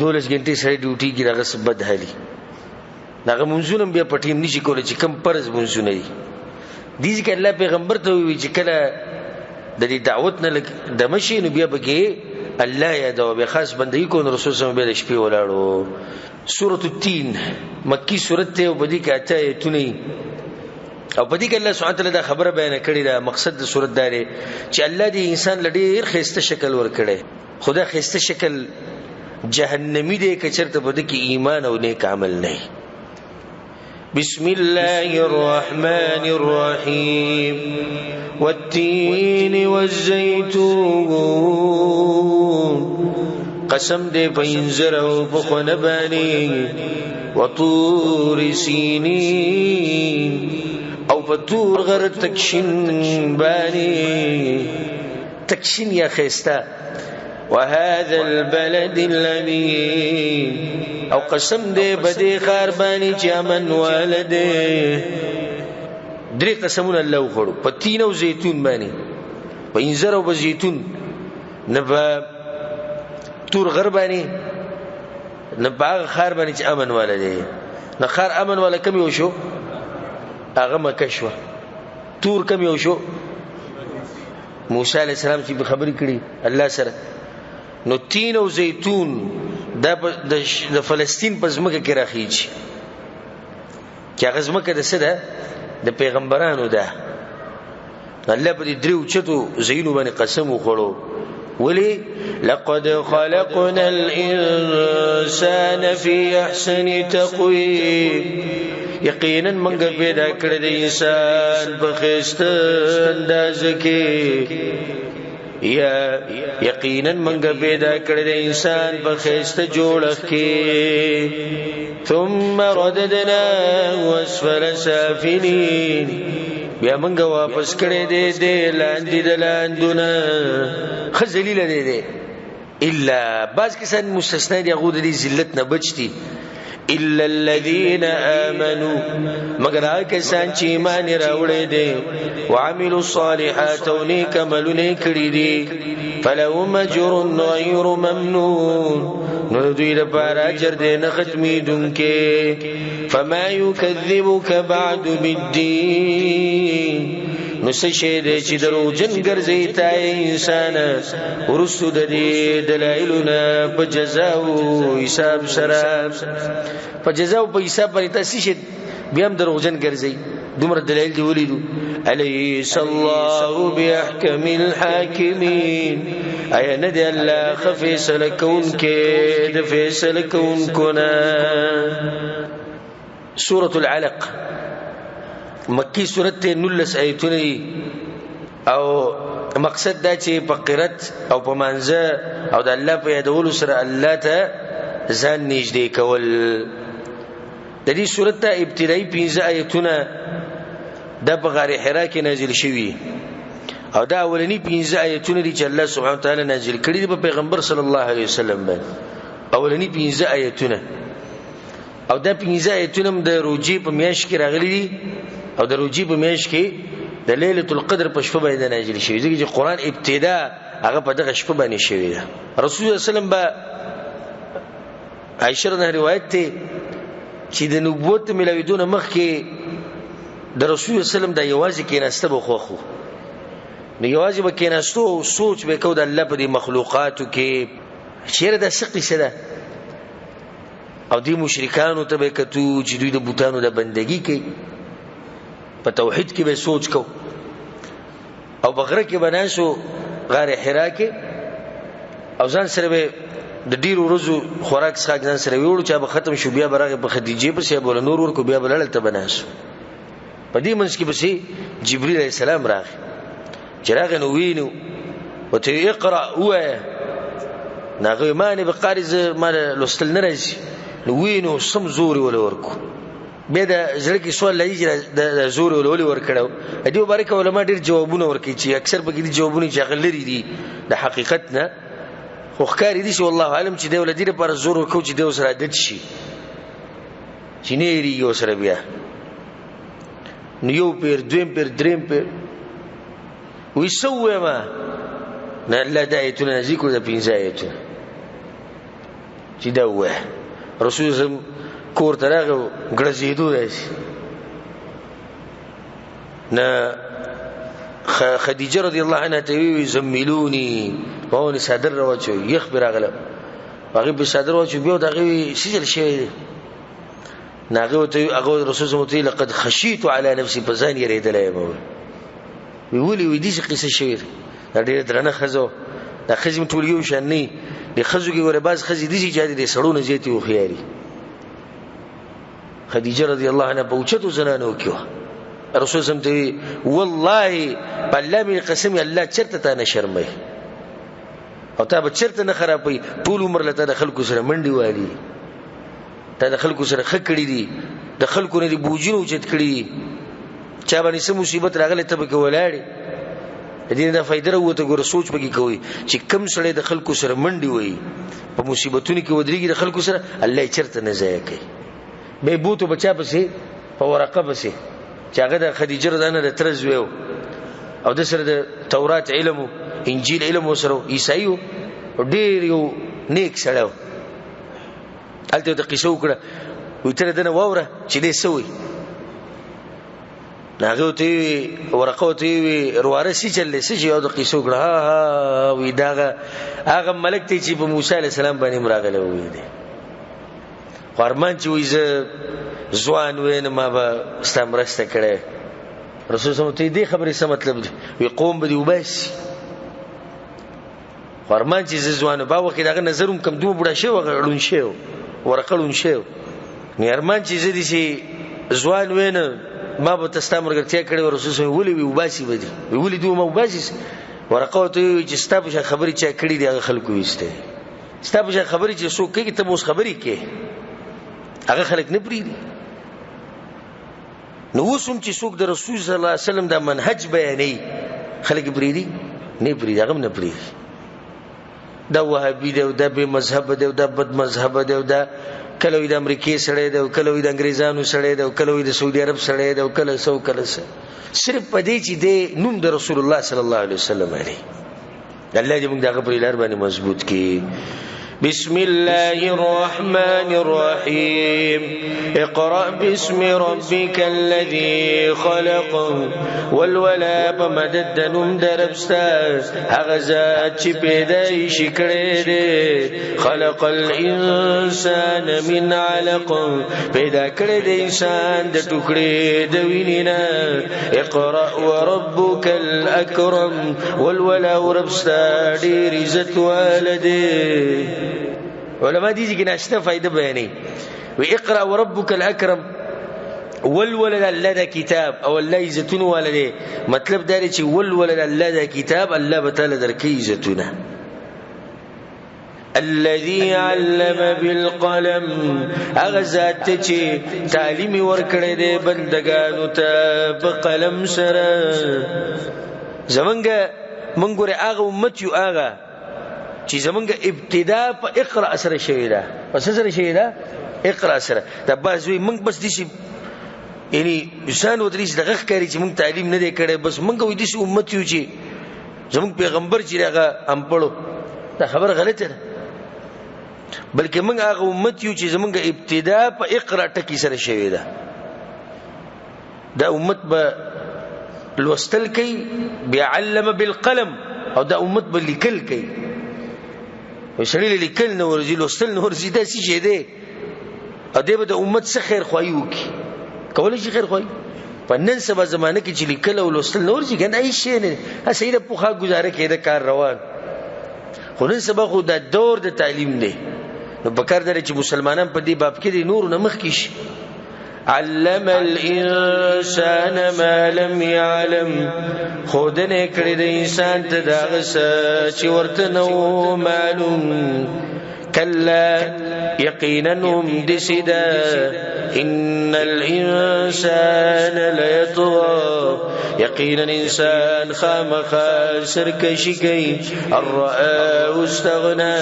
12 غنټې سره ډیوټي کې راغس بد حالي داغه منځونه بیا پټیم نشي کولای چې کم فرض منځونه دي دي چې الله پیغمبر ته وی چې کله د دې دعوت نه د مشي نو بیا بګي الله یاد او به خاص بندګي کو رسول صلی الله علیه وسلم شپې ولاړو. سورۃ التین مکی سورۃ ته او بدی کې اته ایتونه او پدې کې الله سبحانه تعالی دا خبره بیان کړې ده. مقصد د صورت دا دی چې الله دې انسان لډیر خسته شکل ور کړي. خدا خسته شکل جهنمی دی که چرته بده کې ایمان او نیک عمل نه. بسم الله الرحمن الرحیم والتین والزیتون قسم دې پینځر او بخونه باندې وطور سینین او پتور غر تکشین بانی تکشین یا خیستا وهذا البلد الذي او قسم دې بدی خار بانی چې امن والده. درې قسمونه الله وخړو پتین او زیتون بانی په انځر او زیتون نبا تور غر بانی نبا خار بانی چې امن والده. نه خار امن والا کم یو شو هغه مکه شو. تور کم یو شو موسی علیہ السلام چې خبرې کړي الله سره. نو تین او زیتون د فلسطین په ځمکه کې راخیږي چې هغه ځمکه د څه ده د پیغمبرانو ده. الله په دې درو چتو زینو باندې قسم وخړو ولی لقد خلقنا الانسان في احسن تقويم یقینا منګه پیدا کړی د انسان په خسته انداز کې. یا یقینا منګه پیدا کړی د انسان په خسته جوړښت کې. ثم رددنا واسفل سافلين بیا منګه واپس کړی دې لاندې د لاندونه خذلیل دې الا بعض کسان مستثنا دي غو د ذلت نه بچتي الا الذين امنوا مگر هغه کسان چې ایمان راوړي دي وعملوا الصالحات او نیک عملونه کړی دي فلهم اجر غير ممنون نو دوی لپاره اجر دې نه ختمېدونکې. فما يكذبك بعد بالدين نو څه شی دی چې دروغجن ګرځي تا انسان ورسو د دې دلایلونه په جزا او حساب سره په جزا او په حساب باندې تاسو شي بیا هم دروغجن ګرځي. دومره دلایل دی ولیدو. الیس الله باحکم الحاکمین ایا نه دی الله فیصله کوونکی د فیصله کوونکو نه. سورۃ العلق مکی سورت ته 19 آیتونه او مقصد دا چې په قرات او په منځه او د الله په یادولو سره الله ته ځان نږدې کول. د دې سورت ته ابتدایي 15 آیتونه د غار حرا کې نازل شوي او دا اولنی 15 آیتونه دي چې الله سبحانه وتعالى نازل کړي دي په پیغمبر صلی الله علیه وسلم باندې. اولنی 15 آیتونه او دا 15 آیتونه د روجي په میاشت کې راغلي دي او د روجي په میاشت کې د ليله القدر په شپه باندې نازل شوی دی چې قران ابتدا هغه په دغه شپه باندې شوی دی. رسول الله صلی الله علیه وسلم با عائشه نه روایت ته چې د نبوت ملویدونه مخ کې د رسول الله صلی الله علیه وسلم د یوازې کې نسته بخوخو نو یوازې به کې نستو او سوچ به کو د الله په دې مخلوقاتو کې چیرې د سقي سره او دې مشرکانو ته به کتو چې دوی د بوتانو د بندګي کوي په توحید کې به سوچ کو او بغره کې بناسو غار حرا کې او ځان سره به د ډیرو ورځو خوراک څخه ځان سره ویوړو چې به ختم شو بیا برغه په خدیجه په سی بوله نور ورکو بیا بلل ته بناسو. په دې منځ کې به سي جبرئیل علیه السلام راغی چې راغی نو وینو وته اقرا وای ناغه معنی به قارز مال لوستل نه راځي نو وینو سم زوري ولا ورکو به دا زړه کې سوال لایي د زوري ولا ورکړو دې مبارک علماء ډیر جوابونه ورکړي چې اکثر به دې جوابونه چې غلري دي د حقیقت نه خو ښکاری دي چې والله عالم چې دی ولدي لپاره زور ورکو چې دی سره عادت شي چې نه یې سره بیا نیو پیر دویم پیر دریم پیر وی سوې ما نه الله د آیتونه ذکر د 15 آیتونه چې دا وای رسول زم کور ترغه ګرځېدو راشي نه خدیجه رضی الله عنها ته وی زملونی په صدر راوچو یخبر غله هغه به صدر راوچو بیا دغه سجل شي ناغه ته هغه رسول زم ته لقد خشيت على نفسي فزان يريدلای مو ویولي وی دې قصه شوی دا ډېر درنه خزو دا خزم ټول یو شان نه د خزو کې ور باز خزي دي چې جادي سړونه زیاتي او خياري خدیجه رضی الله عنها بوچتو زنانو کیو رسول سم ته والله بالله می قسم الله چرته تا نه شرمای او تا به چرته نه خرابای ټول عمر لته د خلکو سره منډي والی تا د خلکو سره خکړی دي د خلکو نه دی بوجینو چت کړی چا باندې سم مصیبت راغله ته به ولاړی دې نه فائدہ وروته ګور سوچ پکې کوي چې کم سړی د خلکو سره منډي وای په مصیبتونو کې ودرېږي د خلکو سره الله چرته نه ځای کوي به بوته بچا پسې په ورقه پسې چې هغه د خدیجه رضانه د ترز ویو او د سره د تورات علم انجیل علم سره عیسایو ډېر یو نیک سړیو الته د قصو کړه وي تر دنه ووره چې دې سوي ناغه ته ورقه ته روارسي چلې سې یو د قصو کړه ها وی داغه هغه ملک ته چې په موسی عليه السلام باندې مراغله وې دي فرمان چې وې ځوان وین ما به استمرسته کړه رسول الله ته دې خبرې څه مطلب دی وی قوم به دی وباسي فرمان چې ځوان په وخت دغه نظروم کم دوه بډا شو غړون شو ورقلون شو نو ارمان چې دې شي ځوان وین ما به تستامرګرتیا کړې رسول الله ولي وی وباسي بدی ولي دوه ما وباسي ورقه ته چې ستاسو خبرې چا کړې دي هغه خلکو وسته ستاسو خبرې چې څوک کوي ته اوس خبرې کې هغه خلک نه پریدي نو وسوم چې څوک د رسول صلی الله علیه وسلم د منهج بیانې خلک پریدي نه پریدي هغه نه پریدي دا وهابي دی دا به مذهب دی دا بد مذهب دی دا کله وي د امریکای سره دی کله وي د انګريزانو سره دی کله وي د سعودي عرب سره دی کله سو کله صرف پدې چې دی نوم د رسول الله صلی الله علیه وسلم علی الله دې موږ دغه پر لار باندې مضبوط کړي بسم الله الرحمن الرحيم اقرأ باسم ربك الذي خلق والولا بمدد نم دربستا هغزات چې پیدا شي کړي دي خلق الانسان من علق پیدا کړي د انسان د ټوکړي د وینینا اقرأ وربك الاكرم والولا وربستا ډیر عزت والده علماء دي چې ناشته فائدہ بیانې و اقرا وربك الاكرم والولد الله کتاب او الله عزتون ولده مطلب دا چې والولد الله کتاب الله تعالی درکې عزتونه الذي علم بالقلم اغزات چې تعلیم ورکړي دي بندگانو ته په قلم سره زمونږ منګوره هغه امت یو هغه چې زمونږ ابتدا په اقرا سره شوی دا پس سره شوی دا اقرا سره دا بازوی مونږ بس دي شي یعنی انسان ودریس دغه کاری چې مونږ تعلیم نه دی کړی بس مونږ وې دي امت یو چې زمونږ پیغمبر چې هغه امپړو دا خبر غلطه ده بلکې مونږ هغه امت یو چې زمونږ ابتدا په اقرا ټکی سره شوی دا دا امت به لوستل کوي بيعلم بالقلم او دا امت به لیکل کوي وسړي لیکل نو ورزي لوستل نو ورزي دا څه شي دی ا دې به د امت څخه خیر خوایي وکي کولای شي خیر خوایي په نن سبا زمانه کې چې لیکل او لوستل نو ورزي کنه هیڅ شي نه هسه د پوخا گزاره کېده کار روان خو نن سبا خو د دور د تعلیم دی نو بکر درې چې مسلمانان په دې باب کې دي نور نه مخ کیش علم الانسان ما لم يعلم خودنه کړی د انسان ته دا غسه چې ورته نو معلوم کلا یقینا مدسدا ان الانسان ليطغى یقینا انسان خامخا سرکشی کوي الرأى استغنى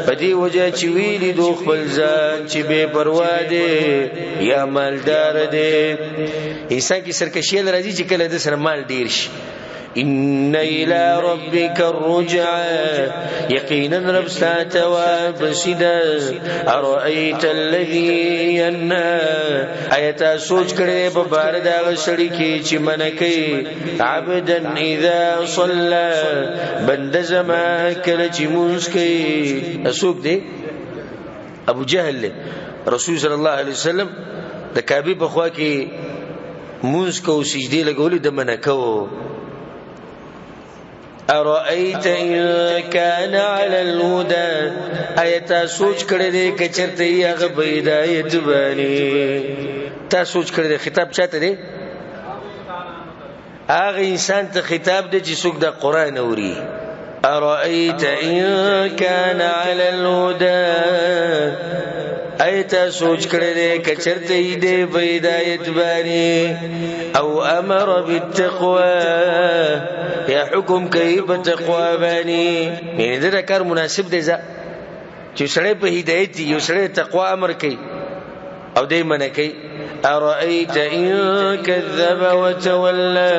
بدی وجه چې ویلی دو خپل ځان چې بے پروا دی یا مالدار دی انسان کی سرکشی راځي چې کله د سر مال ډیر شي ان الى ربك الرجعى يقينا رب ساتوا بسدا ارايت الذي ينهى ايتا سوچ کړي په بار دا غسړي کې چې منکي عبدا اذا صلى بند زما کله چې مونږ کوي اسوک دی ابو جهل رسول صلی الله علیه وسلم د کعبه په خوا کې مونږ کو سجدي لګولې د منکو ارايت ان كان على الهدى ايتا سوچ کړه دې کچرته یې هغه بيدایت باندې تا سوچ کړه دې خطاب چاته دې هغه انسان ته خطاب دې چې څوک د قران اوري ارايت ان كان على الهدى ایتا سوچ کړه دې کچرته دې بيدایت باندې او امر بالتقوى یا حکم کوي په تقوا باندې یعنی دا کار مناسب دی چې سړی په هدایت یو سړی تقوا امر کوي او دې منه کوي ارايت ان كذب وتولى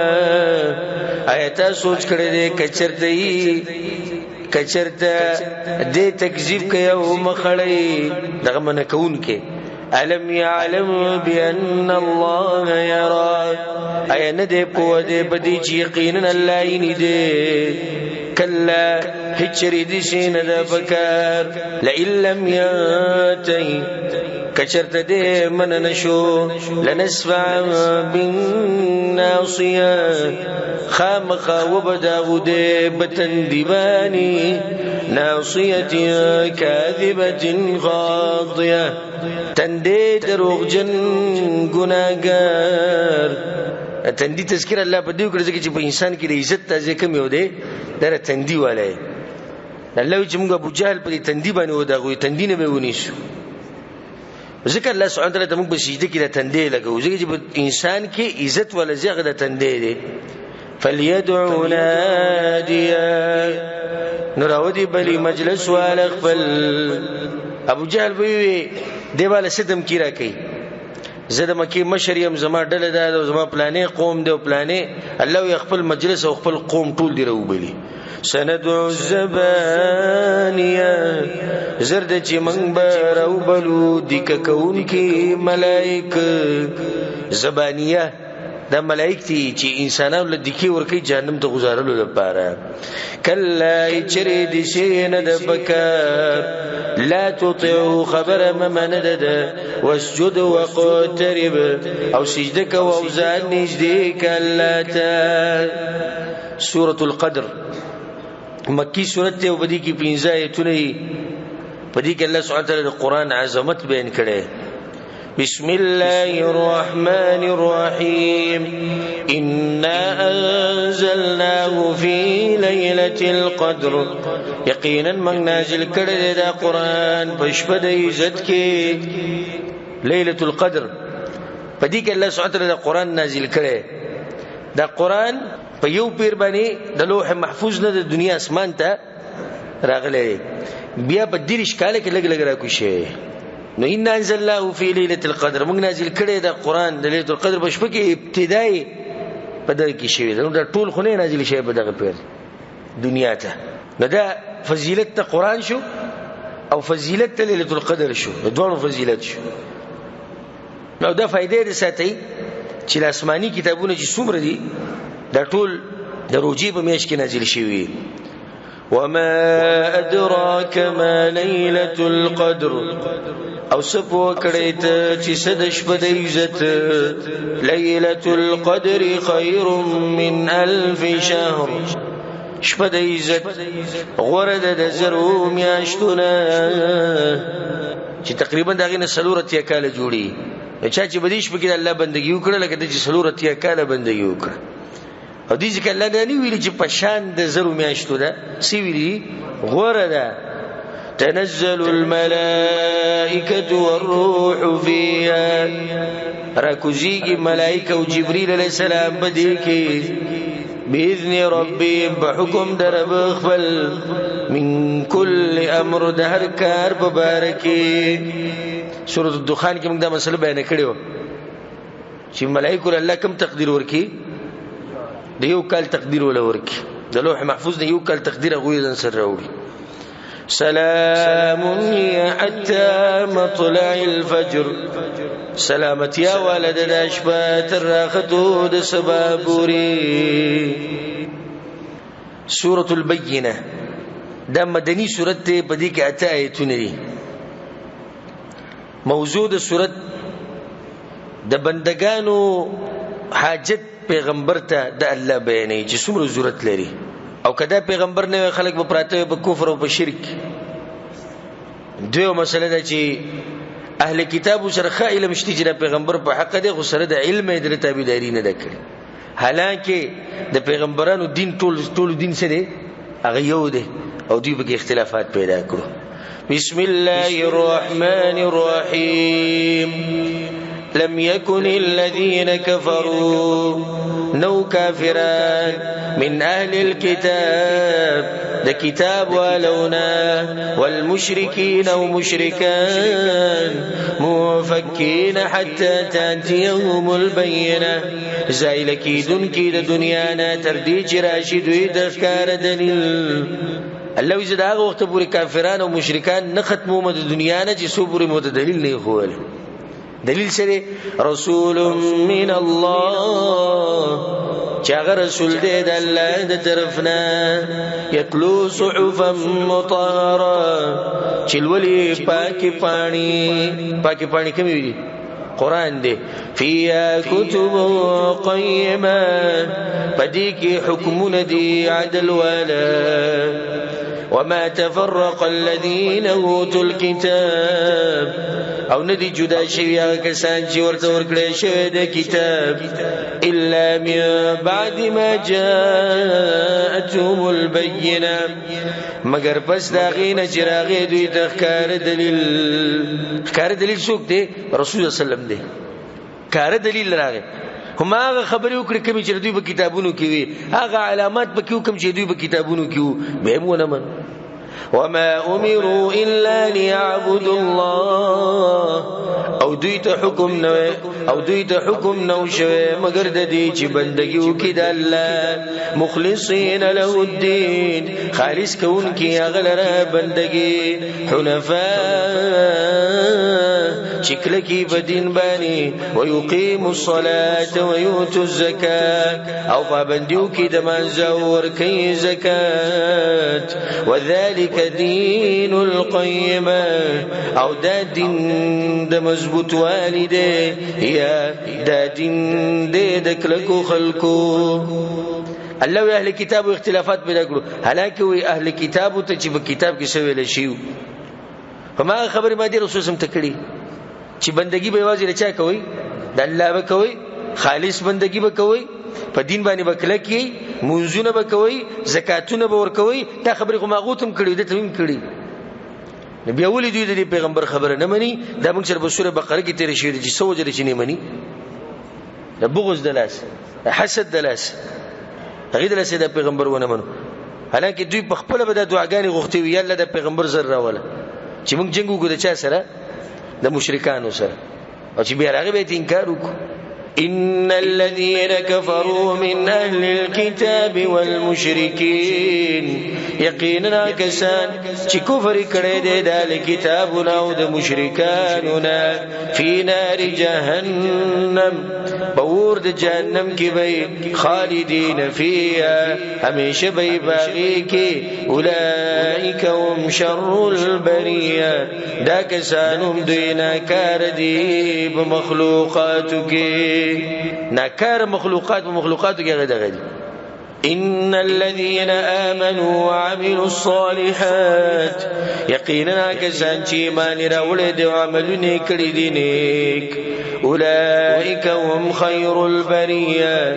ایتا سوچ کړه دې کچرته دې تکذیب کوي او مخړی دغه منه کون کې علم يعلم بأن الله يرى اي ندې په دې بدی چې یقینا الله یې دې کلا هچری دې شین د بکر لئن لم ياتي کچرته دې من نشو لنسفع بالناصيه خامخا وبداغ دې بتندباني ناصيه كاذبه خاطئه تندې دروغجن ګناګار تندې تذکر الله په دې وکړي چې په انسان کې د عزت تازه کم یو دی در تندې والے الله چې موږ ابو جهل په تندې باندې وداغوي تندې نه به ونیسو ذکر الله سبحانه وتعالى ته موږ په سجده کې د تندې لګو ځکه چې په انسان کې عزت ولا زیغه د تندې دی فليدعو ناديا نراودي بلی مجلس والا خپل ابو جهل وی دیواله ستم کیرا کوي زه د مکی مشریم زما ډله ده زما پلانې قوم دی او پلانې الله یې خپل مجلس او خپل قوم ټول دی روبلی سندعو الزبانيه زرد چې منګ به روبلو دک کون کی ملائک زبانيه دا ملائک دي چې انسانانو له دکی ورکی جهنم ته گزارلو لپاره کله چری دي شین د بکر لا تطيعوا خبر ممند واسجد وقترب او سجده کو او ځان نږدې کله ته سورۃ القدر مکی سورۃ ته وبدي کې 15 آیتونه پدې کې الله سبحانه وتعالى د قران عظمت بیان کړي بسم الله الرحمن الرحيم إنا أنزلناه في ليلة القدر يقينا من نازل کړه دا قرآن پښپ د عزت کې ليلة القدر پدې کې الله سبحانه وتعالى دا قرآن نازل کړي دا قرآن په یو پیر باندې د لوح محفوظ نه د دنیا اسمان ته راغلی بیا په دریش کاله کې لګ را کوشي نو ان انزل الله في ليله القدر موږ نازل کړي دا قران د ليله القدر په شپه کې ابتدایي په دغه کې شوی دا ټول خونه نازل شوی په دغه پیر دنیا ته نو دا فضیلت قران شو او فضیلت ليله القدر شو دوه فضیلت شو نو دا فائدې د ساتي چې آسماني کتابونه چې څومره دي دا ټول د روجي په میاشت کې نازل شوی وما ادراك ما ليله القدر او سپو کړی ته چې صد شپه د عزت ليله القدر خير من الف شهر شپه د عزت غورد د زرو میاشتونه چې تقریبا دغه نه سلورت یې کال جوړي چا چې بدیش پکې الله بندگی وکړه لکه د څلورتیا کاله بندگی وکړه او دې ځکه الله نه ویلي چې په شان د زرو میاشتو ده سی ویلي غوره ده تنزل الملائکه والروح فيها راکوزیږي ملائکه او جبرئیل علیہ السلام بدې کې باذن ربهم بحکم در بخبل من كل امر د هر کار مبارکي سورۃ الدخان کې موږ دا مسله بیان کړو چې ملائکه الله کوم تقدیر ورکی د یو کال تقدیر ولا ورکی د لوح محفوظ د یو کال تقدیر غوې ځن سره راوړي سلام هي حتى مطلع الفجر سلامت یا ولد د شپه تر راختو د سبا پوری سورۃ البینه دا مدنی سورۃ ته پدې کې اته آیتونه دي موضوع د سورۃ د بندگانو حاجت پیغمبر ته د الله بیانې چې څومره ضرورت لري او کدا پیغمبر نه خلک به پراته په کفر او په شرک دوی مسله ده چې اهل کتاب سره خایل مشتي چې پیغمبر په حق ده خو سره د علم د تابعداري نه کړي حالانکه د پیغمبرانو دین ټول دین سره هغه یو ده او دوی به اختلافات پیدا کړو بسم الله الرحمن الرحيم لم يكن الذين كفروا نو كافران من أهل الكتاب ده كتاب ولونا والمشركين ومشركان موفكين حتى تأتيهم البينة زائل كيدن كيد دنيانا ترديج راشد ويدخكار دليل الله وزد هغه وخت پورې کافرانو او مشرکان نه ختمو مد دنیا نه چې سو پورې مت دلیل نه خوول دلیل سره رسول من الله چاغه رسول دې د الله د طرفنا یتلو صحفا مطهره چلولي پاکي پانی کوم وی قرآن دے فيها كتب قيمة پدې کې حکمونه دي عدل والا وما تفرق الذين اوتوا الكتاب او ندي جدا شوی هغه کسان چې ورته ورکړل شوی د کتاب الا من بعد ما جاءتهم البينه مگر پس دا غینه چې راغی دوی ته ښکار دلیل څوک دی رسول الله صلی الله علیه وسلم دی ښکار دلیل راغی هم هغه خبرې وکړي کوم چې دوی په کتابونو کې وي هغه علامات په کې کوم چې دوی په کتابونو کې وو به مو نه من وما امروا الا ليعبدوا الله او دوی ته حکم نو شوه مگر د دې چې بندګي وکړي د الله مخلصین له الدين خالص کون کی هغه لره بندګي حنفاء شکل کی بدین بانی ويقيم الصلاه ويؤتوا الزکات او پابندیو کی د منځو ور کوي زکات وذلك دین القیمه او دا دین د مضبوط والده یا دا دین د کلکو خلکو الله اهل کتاب اختلافات پیدا کړو حالانکه وی اهل کتاب ته چې په کتاب کې څه ویل شي فما خبر ما دي رسول سم تکړي چې بندگی به واځي رچا کوي د الله به کوي خالص بندگی به کوي په دین باندې بکله کی منځونه به کوي زکاتونه به ور کوي دا خبره خو ماغوتم کړي د تمیم کړي نبی اولی دوی د پیغمبر خبره نه مني دا موږ سره په سوره بقره کې تیر شوی چې سوجره چې نه مني د بغض دلاس حسد دلاس هغه دلاس د پیغمبر ونه منو حالانکه دوی په خپل به د دعاګانې غوښتي وي الله د پیغمبر زر راوله چې موږ جنگ وکړو د چا سره د مشرکانو سره او چې بیا هغه به انکار وکړو ان الذين كفروا من اهل الكتاب والمشركين يقينا كسان چې کفر کړي دي د کتابونو او د مشرکانو فی نار جهنم بور د جهنم کې به خالدین فيها همیشه به باقی کې اولئک هم شر البریه دا کسانم دوی ناکار دي په مخلوقاتو کې ناکار مخلوقاتو کې غدا غدي إن الذين آمنوا وعملوا الصالحات يقينا كسان چی ایمان راوړي دي او عملونه کړی دي نیک اولئک هم خیر البریه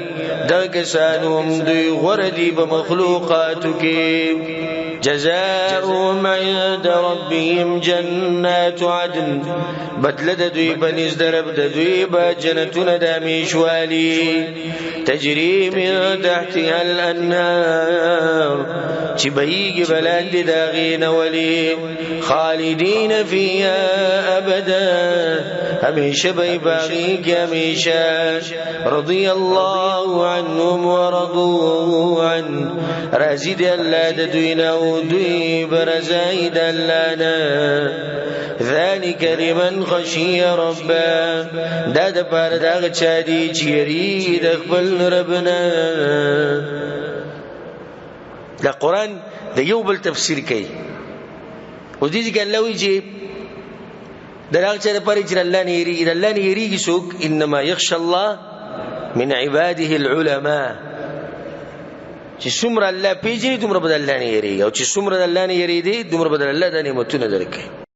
دا کسان هم دوی غوره دي په مخلوقاتو کې جزاؤهم عند ربهم جنات عدن بدل د دوی بنز درب د دوی به جنتونه د همیشوالي تجري من تحتها الانهار چې بهيږي بلاند داغین ولی خالدین فيها ابدا همیشه به باغی کې همیشه رضی الله عنهم ورضوا عن راضی دی الله د دوی نو دوی برزای د الله نه ذلك لمن خشي ربه دا د پاره دا چا دی چې یری د خپل ربنا دا قرآن د یو بل تفسیر کوي او دې کې الله وی چې دراغ چا د پاره چې الله نه یریږي څوک انما يخشى الله من عباده العلماء چې څومره الله پیژني دومره بدل الله نه یریږي او چې څومره الله نه یریږي دومره بدل الله د نعمتونو درکړي